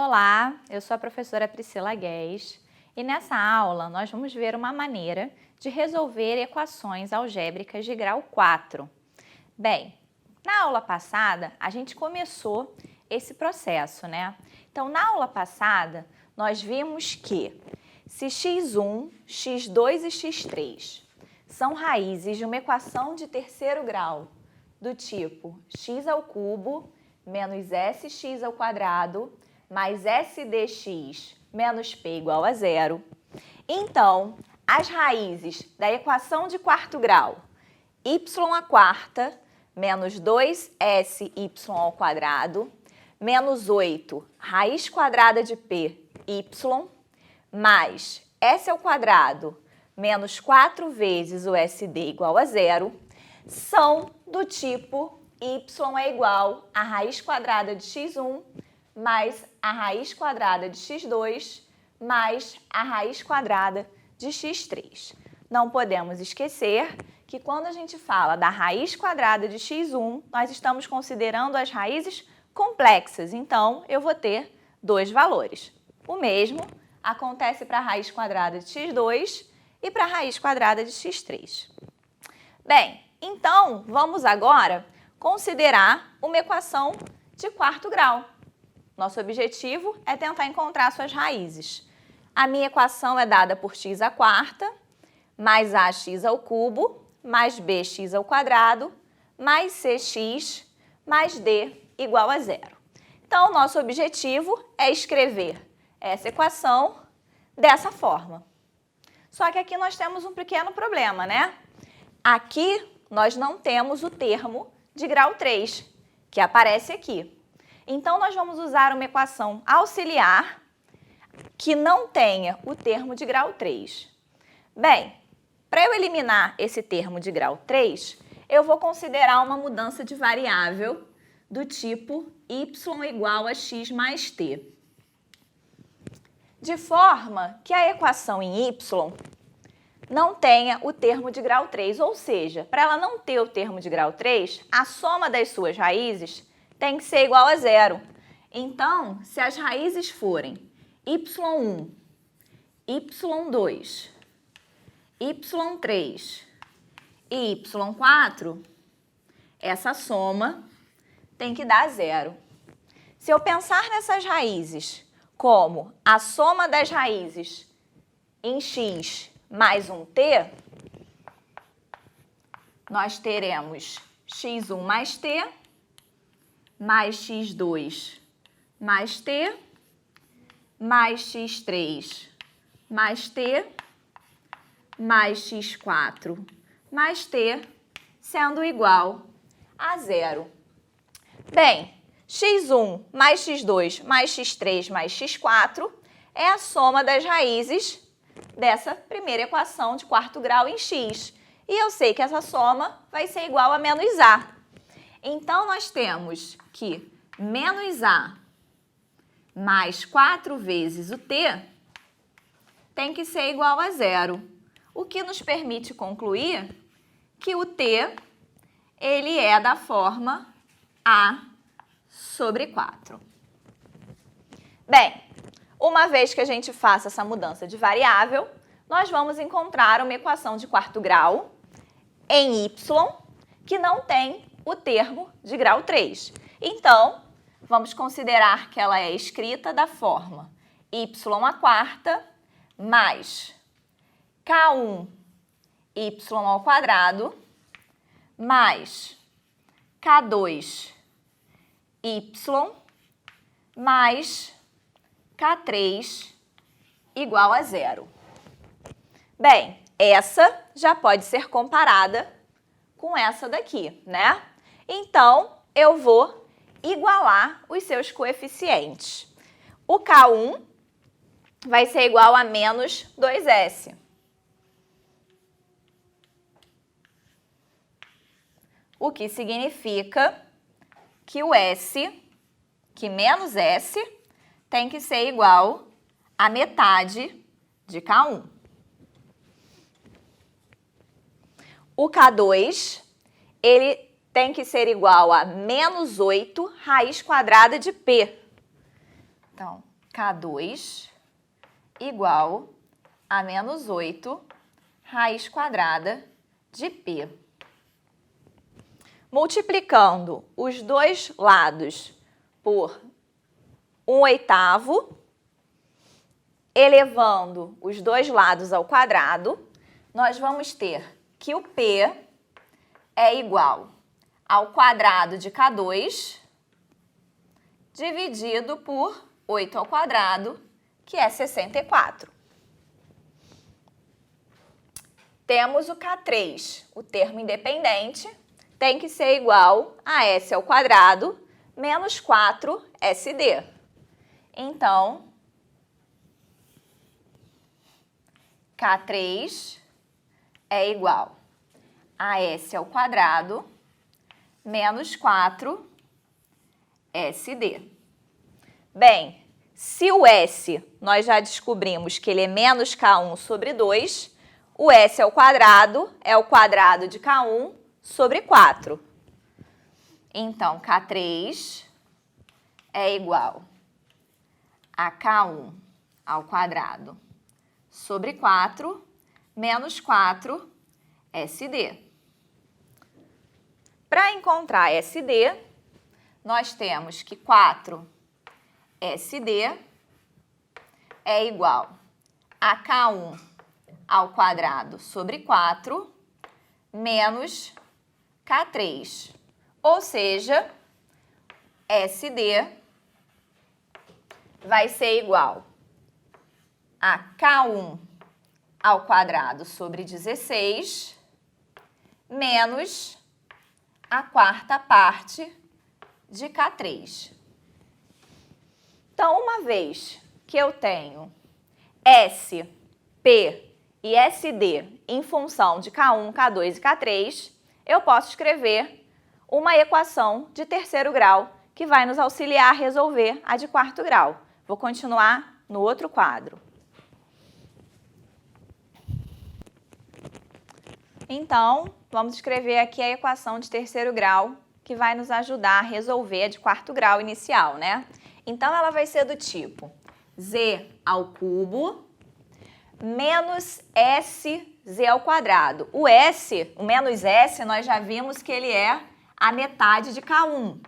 Olá, eu sou a professora Priscila Gués e nessa aula nós vamos ver uma maneira de resolver equações algébricas de grau 4. Bem, na aula passada a gente começou esse processo, né? Então, na aula passada nós vimos que se x1, x2 e x3 são raízes de uma equação de terceiro grau do tipo x ao cubo menos sx ao quadrado mais sdx menos p igual a zero. Então, as raízes da equação de quarto grau y à quarta menos 2sy ao quadrado menos 8 raiz quadrada de p y mais s ao quadrado menos 4 vezes o sd igual a zero são do tipo y é igual a raiz quadrada de x1 mais a raiz quadrada de x2 mais a raiz quadrada de x3. Não podemos esquecer que quando a gente fala da raiz quadrada de x1, nós estamos considerando as raízes complexas, então eu vou ter dois valores. O mesmo acontece para a raiz quadrada de x2 e para a raiz quadrada de x3. Bem, então vamos agora considerar uma equação de quarto grau. Nosso objetivo é tentar encontrar suas raízes. A minha equação é dada por x à quarta, mais ax ao cubo, mais bx ao quadrado, mais cx, mais d igual a zero. Então, o nosso objetivo é escrever essa equação dessa forma. Só que aqui nós temos um pequeno problema, né? Aqui nós não temos o termo de grau 3, que aparece aqui. Então, nós vamos usar uma equação auxiliar que não tenha o termo de grau 3. Bem, para eu eliminar esse termo de grau 3, eu vou considerar uma mudança de variável do tipo y igual a x mais t. De forma que a equação em y não tenha o termo de grau 3, ou seja, para ela não ter o termo de grau 3, a soma das suas raízes tem que ser igual a zero. Então, se as raízes forem y1, y2, y3 e y4, essa soma tem que dar zero. Se eu pensar nessas raízes como a soma das raízes em x mais um t, nós teremos x1 mais t, mais x2 mais t, mais x3 mais t, mais x4 mais t, sendo igual a zero. Bem, x1 mais x2 mais x3 mais x4 é a soma das raízes dessa primeira equação de quarto grau em x. E eu sei que essa soma vai ser igual a menos a. Então, nós temos que menos a mais 4 vezes o t tem que ser igual a zero, o que nos permite concluir que o t ele é da forma a sobre 4. Bem, uma vez que a gente faça essa mudança de variável, nós vamos encontrar uma equação de quarto grau em y que não tem o termo de grau 3. Então, vamos considerar que ela é escrita da forma y à quarta mais k1 y ao quadrado mais k2 y mais k3 igual a zero. Bem, essa já pode ser comparada com essa daqui, né? Então, eu vou igualar os seus coeficientes. O K1 vai ser igual a menos 2s. O que significa que o S, que menos S, tem que ser igual a metade de K1. O K2, ele tem que ser igual a menos 8 raiz quadrada de P. Então, K2 igual a menos 8 raiz quadrada de P. Multiplicando os dois lados por 1/8, elevando os dois lados ao quadrado, nós vamos ter que o P é igual ao quadrado de K2 dividido por 8 ao quadrado, que é 64. Temos o K3, o termo independente, tem que ser igual a S ao quadrado menos 4SD. Então, K3 é igual a S ao quadrado menos 4SD. Bem, se o S nós já descobrimos que ele é menos K1 sobre 2, o S ao quadrado é o quadrado de K1 sobre 4. Então, K3 é igual a K1 ao quadrado sobre 4 menos 4SD. Para encontrar SD, nós temos que 4SD é igual a K1 ao quadrado sobre 4 menos K3. Ou seja, SD vai ser igual a K1 ao quadrado sobre 16 menos a quarta parte de K3. Então, uma vez que eu tenho S, P e SD em função de K1, K2 e K3, eu posso escrever uma equação de terceiro grau que vai nos auxiliar a resolver a de quarto grau. Vou continuar no outro quadro. Então, vamos escrever aqui a equação de terceiro grau que vai nos ajudar a resolver a de quarto grau inicial, né? Então, ela vai ser do tipo z ao cubo menos sz ao quadrado. O s, o menos s, nós já vimos que ele é a metade de K1.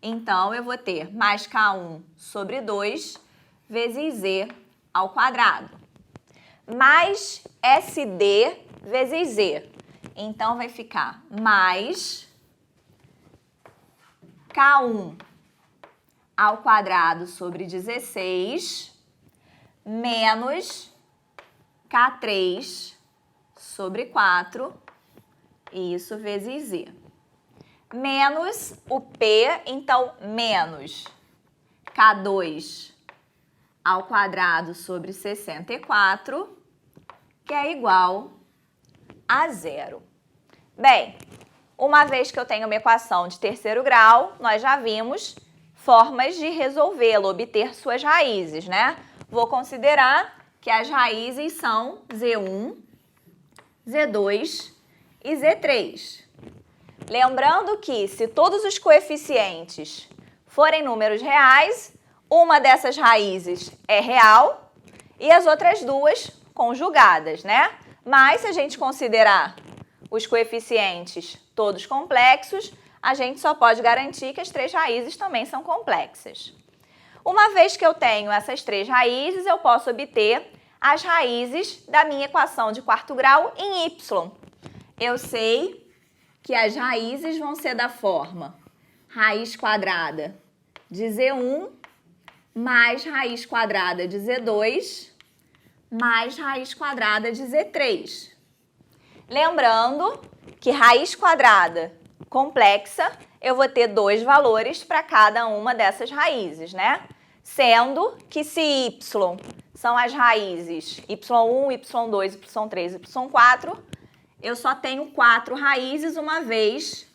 Então, eu vou ter mais K1 sobre 2 vezes z ao quadrado. Mais sd vezes z. Então, vai ficar mais K1 ao quadrado sobre 16 menos K3 sobre 4, isso vezes z. Menos o P, então, menos K2 ao quadrado sobre 64, que é igual a 0. Bem, uma vez que eu tenho uma equação de terceiro grau, nós já vimos formas de resolvê-la, obter suas raízes, né? Vou considerar que as raízes são Z1, Z2 e Z3. Lembrando que, se todos os coeficientes forem números reais, uma dessas raízes é real e as outras duas conjugadas, né? Mas, se a gente considerar os coeficientes todos complexos, a gente só pode garantir que as três raízes também são complexas. Uma vez que eu tenho essas três raízes, eu posso obter as raízes da minha equação de quarto grau em y. Eu sei que as raízes vão ser da forma raiz quadrada de Z1 mais raiz quadrada de Z2 mais raiz quadrada de Z3. Lembrando que raiz quadrada complexa, eu vou ter dois valores para cada uma dessas raízes, né? Sendo que se y são as raízes y1, y2, y3, y4, eu só tenho 4 raízes, uma vez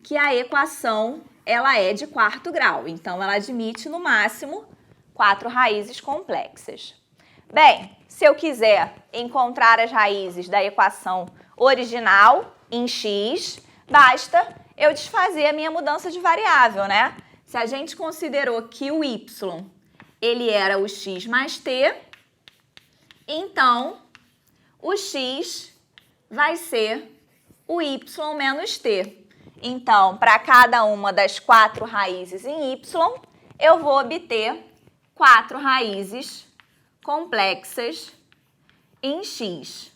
que a equação ela é de quarto grau. Então, ela admite, no máximo, 4 raízes complexas. Bem, se eu quiser encontrar as raízes da equação original em x, basta eu desfazer a minha mudança de variável, né? Se a gente considerou que o y ele era o x mais t, então o x vai ser o y menos t. Então, para cada uma das 4 raízes em y, eu vou obter 4 raízes complexas em x.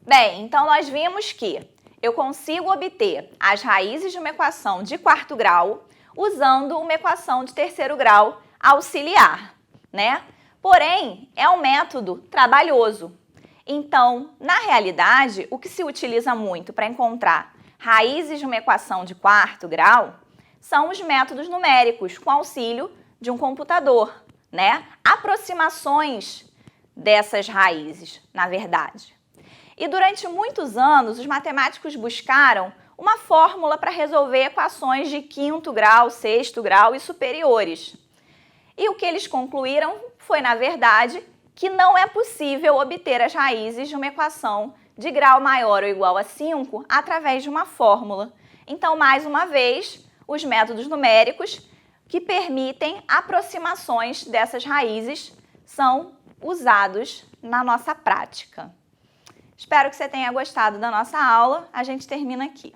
Bem, então nós vimos que eu consigo obter as raízes de uma equação de 4º grau usando uma equação de 3º grau auxiliar, né? Porém, é um método trabalhoso. Então, na realidade, o que se utiliza muito para encontrar raízes de uma equação de 4º grau são os métodos numéricos, com auxílio de um computador, né? Aproximações dessas raízes, na verdade. E durante muitos anos, os matemáticos buscaram uma fórmula para resolver equações de 5º grau, 6º grau e superiores. E o que eles concluíram foi, na verdade, que não é possível obter as raízes de uma equação de grau maior ou igual a 5 através de uma fórmula. Então, mais uma vez, os métodos numéricos que permitem aproximações dessas raízes são usados na nossa prática. Espero que você tenha gostado da nossa aula. A gente termina aqui.